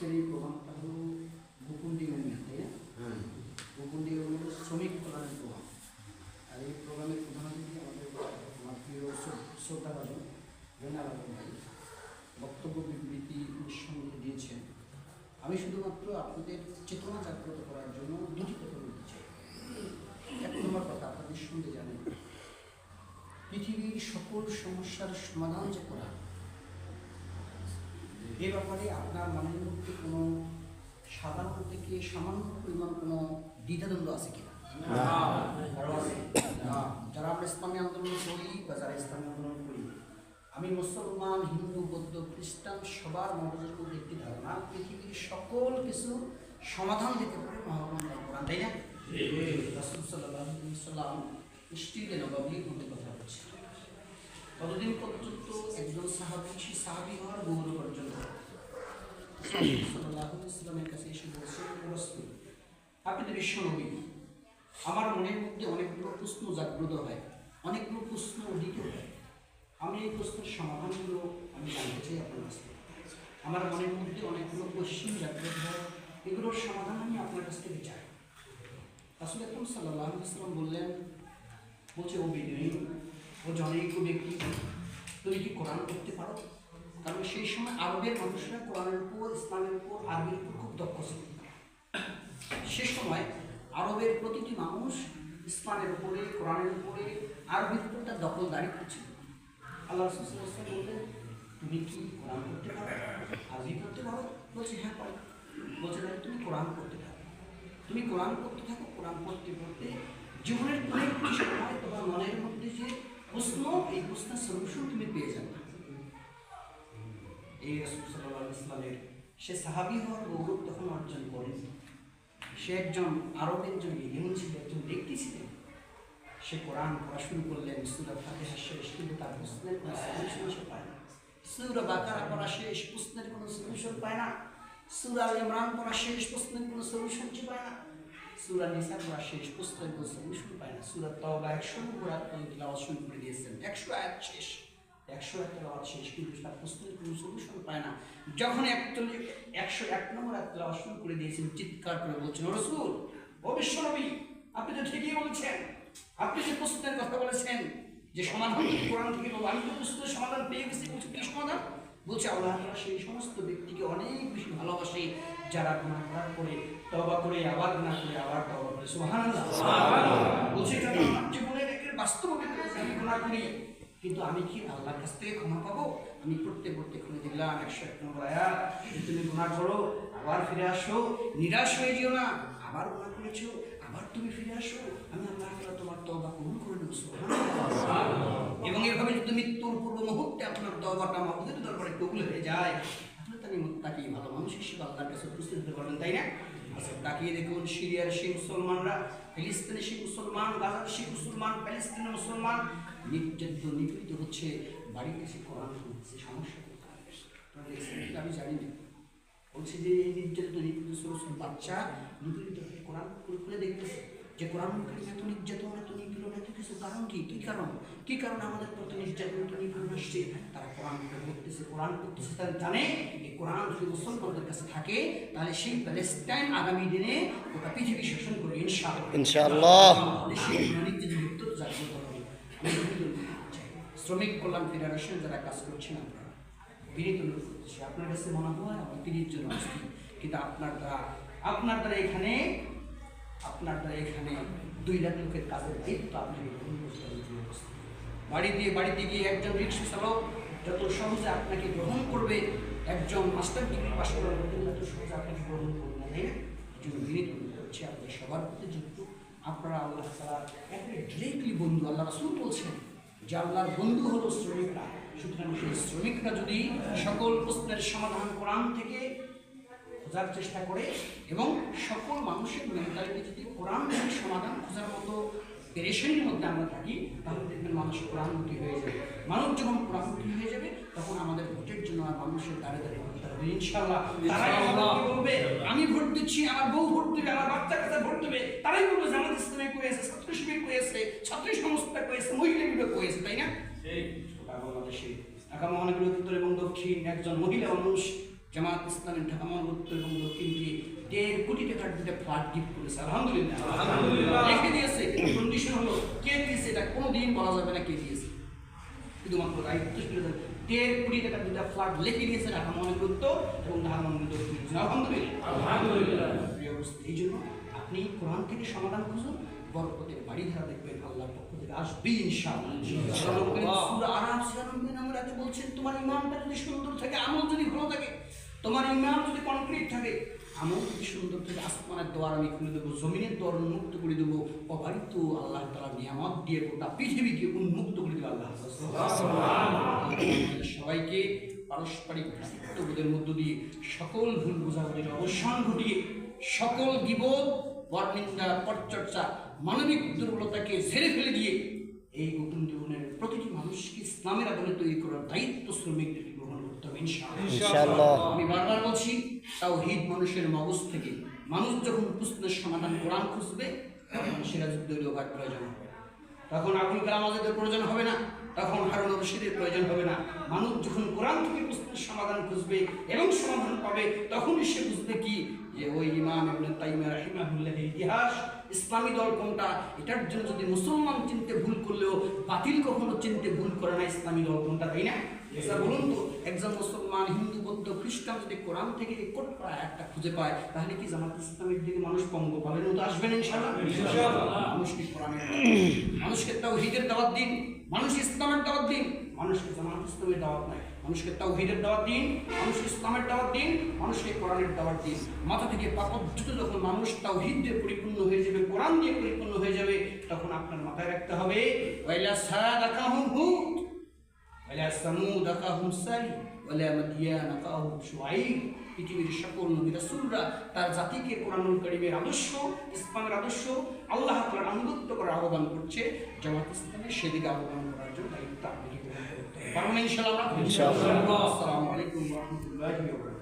আজকের এই প্রোগ্রামটা হলো ভূকুণ্ডি ইউনিয়ন, তাই না? ভূকুণ্ডি ইউনিয়নের শ্রমিক কল্যাণের প্রোগ্রাম। আর এই প্রোগ্রামের প্রধান অতিথি আমাদের আমার প্রিয় শ্রোতাভাজন জেনার আলম ভাই বক্তব্য বিবৃতি নিঃসন্দেহে দিয়েছেন। আমি শুধুমাত্র আপনাদের চেতনা জাগ্রত করার জন্য দুটি কথা বলতে চাই। এক নম্বর কথা, আপনারা নিঃসন্দেহে জানেন পৃথিবীর সকল সমস্যার সমাধান যে করা, এ ব্যাপারে আপনার মনের মধ্যে কোনো সাধারণ থেকে সামান্য পরিমাণ কোনো দ্বিধাদ্বন্দ্ব আছে কিনা? যারা আমরা ইসলামী আন্দোলন করি বা যারা ইসলামী আন্দোলন করি, আমি মুসলমান, হিন্দু, বৌদ্ধ, খ্রিস্টান সবার মগজের মধ্যে একটি ধারণা, পৃথিবীর সকল কিছু সমাধান দিতে পারে মহাগ্রন্থ কোরআন, তাই না? রাসূল সাল্লাল্লাহু আলাইহি ওয়াসাল্লাম মসজিদে নববীর মধ্যে কথা বলছে। ততদিন পর্যন্ত একজন সাহাবী সেই সাহাবী হওয়ার গৌরব অর্জন করে সাল্লাল্লাহু আলাইহি ওয়াসাল্লামের কাছে এসে বলছেন, রাসূল আপনি তো বিশ্ব নবী, আমার মনের মধ্যে অনেকগুলো প্রশ্ন জাগ্রত হয়, অনেকগুলো প্রশ্ন উদিত হয়। আমি এই প্রশ্নের সমাধানগুলো আমি জানতে চাই আপনার কাছ থেকে। আমার মনের মধ্যে অনেকগুলো কোশ্চেন জাগ্রত হয়, এগুলোর সমাধান আমি আপনার কাছ থেকে চাই। রাসূল আকরাম সাল্লাল্লাহু আলাইহি ওয়াসাল্লাম বললেন, বলছে ও বিনয়ী, ও জনৈক ব্যক্তি, তুমি কি কোরআন পড়তে পারো? কারণ সেই সময় আরবের মানুষরা কোরআনের উপর, ইসলামের উপর, আরবির উপর খুব দক্ষ ছিল। সে সময় আরবের প্রতিটি মানুষ ইসলামের উপরে, কোরআনের উপরে, আরবির উপর তার দখলদারি করছিল। আল্লাহ রাসূল সাল্লাল্লাহু আলাইহি ওয়াসাল্লাম বললেন, তুমি কি কোরআন পড়তে পারো? আরবি পড়তে পারো? বলছে হ্যাঁ পারি। বলছে তাহলে তুমি কোরআন পড়তে থাকো, তুমি কোরআন পড়তে থাকো। কোরআন পড়তে পড়তে জীবনের অনেক কিছু হয়, তোমার মনের মধ্যে যে প্রশ্ন, এই প্রশ্নের সলিউশন তুমি পেয়ে যাবে। এই রাসূল সাল্লাল্লাহু আলাইহি ওয়াসাল্লামের সে সাহাবী হওয়ার গৌরব তখন অর্জন করেন। সে একজন আরবের জন্য ইহুদি ছিল, একজন ব্যক্তি ছিলেন। সে কোরআন পড়া শুরু করলেন, সূরা ফাতিহা শেষ, কিন্তু তার প্রশ্নের কোনো সলিউশন সে পায় না। সূরা বাকারা পড়া শেষ, প্রশ্নের কোনো সলিউশন পায় না। সূরা আল ইমরান পড়া শেষ, প্রশ্নের কোনো সলিউশন সে পায় না। সূরা নিসা পড়া শেষ, প্রশ্নের কোনো সলিউশন পায় না। সূরা তাওবা 100 নম্বর আয়াত পর্যন্ত তেলাওয়াত শুরু করে দিয়েছেন, 100 আয়াত শেষ, 100 আয়াত তেলাওয়াত শেষ, কিন্তু তার প্রশ্নের কোনো সলিউশন পায় না। যখন 101 নম্বর আয়াত তেলাওয়াত শুরু করে দিয়েছেন, চিৎকার করে বলছেন, ও রাসূল, ও বিশ্বনবী, আপনি তো ঠিকই বলছেন, আপনি যে প্রশ্নের কথা বলেছেন যে সমাধান কোরআন থেকে বলবো, আমি তো প্রশ্নের সমাধান পেয়ে গেছি। বলছে কি সমাধান? বলছে আল্লাহ তাআলা সেই সমস্ত ব্যক্তিকে অনেক বেশি ভালোবাসে যারা গুনাহ করার পরে তওবা করে, আবার গুনাহ করে, আবার তওবা করে। সুবহানাল্লাহ, সুবহানাল্লাহ। বলছে এটা আমার জীবনের একটা বাস্তব অভিজ্ঞতা, আমি গুনাহ করি, কিন্তু আমি কি আল্লাহর কাছ থেকে ক্ষমা পাবো? আমি পড়তে পড়তে খুলে দিলাম 101 নম্বর আয়াত, তুমি গুনাহ করো, আবার ফিরে আসো, নিরাশ হয়ে যেও না, আবার গুনাহ করেছো, আবার তুমি ফিরে আসো, আমি আল্লাহ তাআলা তোমার তওবা কবুল করে নেব। সুবহানাল্লাহ। এবং এভাবে যদি মৃত্যুর পূর্ব মুহূর্তে আপনার তওবাটা মাহবুবের দরবারে কবুল হয়ে যায়, তাহলে তাকে মুত্তাকি ভালো মানুষ হিসেবে আল্লাহর কাছে উপস্থিত হতে পারবেন, তাই না? আচ্ছা, তাকিয়ে দেখুন সিরিয়ার সেই মুসলমানরা, ফিলিস্তিনের সেই মুসলমান, গাজার সেই মুসলমান, প্যালেস্তিনের মুসলমান নির্যাতিত, নিপীড়িত হচ্ছে, বাড়িতে এসে কোরআন শুনছে, সমস্যা কোথায়? আমি জানি না। বলছে যে এই নির্যাতিত, নিপীড়িত ছোট ছোট বাচ্চা নিপীড়িত কোরআন খুলে দেখতেছে যে কোরআন এত নির্যাতন, এত নিপীড়ন, এত কিছু কারণ কি? কি কারণ? কি কারণ আমাদের প্রতি নির্যাতন, এত নিপীড়ন আসছে? তারা কোরআন পড়তেছে, কোরআন পড়তেছে, তারা জানে এই কোরআন যদি মুসলমানদের কাছে থাকে, তাহলে সেই প্যালেস্টাইন আগামী দিনে গোটা পৃথিবী শাসন করবে ইনশাআল্লাহ। সেই নির্যাতিত জাগ্রত হবে। শ্রমিক কল্যাণ ফেডারেশন যারা কাজ করছেন, আপনারা বিনীত অনুরোধ করছি, আপনার কাছে মনে হয় আমার 30 জন আসছি, কিন্তু আপনার দ্বারা এখানে 2 লাখ লোকের কাজের দায়িত্ব আপনাকে গ্রহণ করতে হবে। বাড়িতে গিয়ে একজন রিক্সা চালক যত সহজে আপনাকে গ্রহণ করবে, একজন মাস্টার ডিগ্রি পাশ করার লোক যত সহজে আপনাকে গ্রহণ করবে না, তাই না? এই জন্য বিনীত অনুরোধ করছি, আপনার সবার প্রতি যেহেতু আপনারা আল্লাহ তাআলার একেবারে ডিরেক্টলি বন্ধু, আল্লাহ রাসূল বলছেন যে আল্লাহর বন্ধু হলো শ্রমিকরা। সুতরাং সেই শ্রমিকরা যদি সকল প্রশ্নের সমাধান কোরআন থেকে খোঁজার চেষ্টা করে এবং সকল মানুষের মেন্টালিটি যদি কোরআন থেকে সমাধান খোঁজার মতো পেরেশানির মধ্যে আমরা থাকি, তাহলে দেখবেন মানুষ কোরআনমুখী হয়ে যাবে। মানুষ যখন কোরআনমুখী হয়ে যাবে, তখন আমাদের ভোটের জন্য আর মানুষের দ্বারে ভোট হবে ইনশাআল্লাহ। তারাই বলবে আমি ভোট দিচ্ছি, আমার বউ ভোট দেবে, আমার বাচ্চা কাচ্চা ভোট দেবে, তারাই বলবে জামাত ইসলামী কয়েছে, ছাত্র শিবির কয়েছে, ছাত্রী সংস্থা কয়েছে, মহিলা বিভাগ কয়েছে, তাই না? বাংলাদেশে ঢাকা মহানগরীর উত্তর এবং দক্ষিণ একজন মহিলা মানুষ জামাত ইসলামের ঢাকা মহানগর উত্তর এবং দক্ষিণকে 1.5 কোটি টাকার দুটো ফ্ল্যাট গিফট করেছে। আলহামদুলিল্লাহ, রেখে দিয়েছে। কিন্তু কন্ডিশন হলো কে দিয়েছে এটা কোনোদিন বলা যাবে না কে দিয়েছে, শুধুমাত্র দায়িত্বশীলতা। 1.5 কোটি টাকার দুটো ফ্ল্যাট লিখে দিয়েছে ঢাকা মহানগর উত্তর এবং ঢাকা মহানগর দক্ষিণ। আলহামদুলিল্লাহ। এই জন্য আপনি কোরআন থেকে সমাধান খুঁজুন, বরকতের বাড়ি ধারা দেখবেন আল্লাহর পক্ষ থেকে আসবে ইনশাআল্লাহ। সূরা আরাফ 96 নম্বর আয়াতে বলছেন তোমার ঈমানটা যদি সুন্দর থাকে, আমল যদি ভালো থাকে, তোমার ঈমান যদি কমপ্লিট থাকে, আমল যদি সুন্দর থাকে, আসমানের দ্বার আমি খুলে দেবো, জমিনের দ্বার উন্মুক্ত করে দেবো, অবারিত আল্লাহ তাআলা নিয়ামত দিয়ে গোটা পৃথিবীকে উন্মুক্ত করে দেবে আল্লাহ। সবাইকে পারস্পরিক ভ্রাতৃত্ববোধের মধ্য দিয়ে সকল ভুল বোঝাবুঝির অবসান ঘটিয়ে সকল গীবত, পরনিন্দা, পরচর্চা, মানবিক দুর্বলতাকে ঝেড়ে ফেলে দিয়ে এই গোপন জীবনের প্রতিটি মানুষকে ইসলামের আদলে তৈরি করার দায়িত্ব শ্রমিকদেরকে গ্রহণ করতে হবে ইনশাআল্লাহ। আমি বারবার বলছি, তাওহীদ মানুষের মগজ থেকে, মানুষ যখন প্রশ্নের সমাধান কোরআন খুঁজবে তখন সিরাজউদ্দৌলা প্রয়োজন হবে, তখন আবুল কালাম আজাদের প্রয়োজন হবে না, তখন হারুন রশিদের প্রয়োজন হবে না। মানুষ যখন কোরআন থেকে প্রশ্নের সমাধান খুঁজবে এবং সমাধান পাবে, তখনই সে বুঝবে কি যে ওই ইমাম ইবনে তাইমিয়া রাহিমাহুল্লাহের ইতিহাস, ইসলামী দল কোনটা, এটার জন্য যদি মুসলমান চিনতে ভুল করলেও বাতিল কখনো চিনতে ভুল করে না ইসলামী দল কোনটা, তাই না? এসা বলুন তো, একজন মুসলমান, হিন্দু, বৌদ্ধ, খ্রিস্টান যদি কোরআন থেকে কোট করা একটা খুঁজে পায়, তাহলে কি জামাত ইসলামের দিকে মানুষ পঙ্গপালের মতো আসবেন ইনশাআল্লাহ? মানুষকে কোরআনের, মানুষকে তাওহীদের দাওয়াত দিন, মানুষ ইসলামের দাওয়াত দিন, মানুষকে জামাত ইসলামের দাওয়াত নাই, মানুষকে তাওহীদের দাওয়াত দিন, মানুষকে ইসলামের দাওয়াত দিন, মানুষকে কোরআনের দাওয়াত দিন। মাথা থেকে পা পর্যন্ত যখন মানুষ তাওহীদ দিয়ে পরিপূর্ণ হয়ে যাবে, কোরআন দিয়ে পরিপূর্ণ হয়ে যাবে, তখন আপনার মাথায় রাখতে হবে ওয়াইলা সাদাকাহুম হুদ ওয়ালা সামুদ আকাহুম সালিহ ওয়ালা মাদিয়ান আকাহুম শুআইব। পৃথিবীর সকল নবী রাসূলরা তার জাতিকে কোরআনুল কারীমের আদর্শ, ইসলামের আদর্শ, আল্লাহ তাআলার আনুগত্য করার আহ্বান করছে। জামাত ইসলামের সেদিকে আহ্বান করার জন্য দায়িত্ব আপনাকে গ্রহণ করতে হবে। পারবেন ইনশাআল্লাহ? ইনশাআল্লাহ। আসসালামু আলাইকুম ওয়া রাহমাতুল্লাহি ওয়া বারাকাতুহু।